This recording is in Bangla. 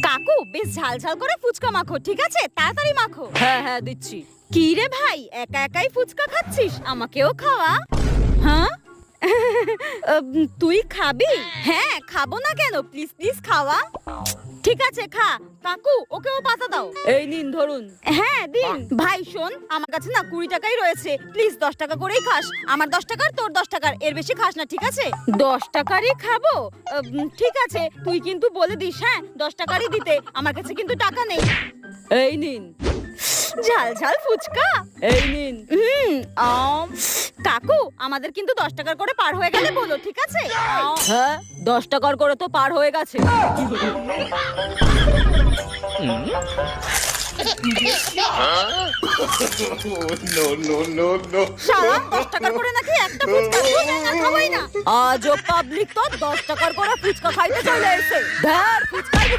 কাকু বেশ ঝাল ঝাল করে ফুচকা মাখো, ঠিক আছে? তাড়াতাড়ি মাখো। হ্যাঁ হ্যাঁ দিচ্ছি। কি রে ভাই, একা একাই ফুচকা খাচ্ছিস? আমাকেও খাওয়া। হ্যাঁ তুই খাবি? হ্যাঁ খাবো না কেন, প্লিজ প্লিজ খাওয়া। ঠিক আছে খা। কাকু ওকেও পাতা দাও। এই নিন ধরুন। হ্যাঁ দিন। ভাই শোন, আমার কাছে না 20 টাকাই রয়েছে, প্লিজ 10 টাকা করেই খাস। আমার 10 টাকার তোর 10 টাকার, এর বেশি খাস না, ঠিক আছে? 10 টাকারই খাবো। ঠিক আছে, তুই কিন্তু বলে দিস হ্যাঁ 10 টাকারই দিতে, আমার কাছে কিন্তু টাকা নেই। এই নিন। ঝাল ঝাল ফুচকা। এই নিন। কাকু আমাদের কিন্তু 10 টাকার করে পার হয়ে গেলে বলো, ঠিক আছে? হ্যাঁ 10 টাকার করে তো পার হয়ে গেছে। শালা 10 টাকার করে নাকি একটা ফুচকা খাওয়াই না। আজও পাবলিক তো 10 টাকার করে ফুচকা খাইতে চলে এসেছে। ধ্যার ফুচকা বিক্রি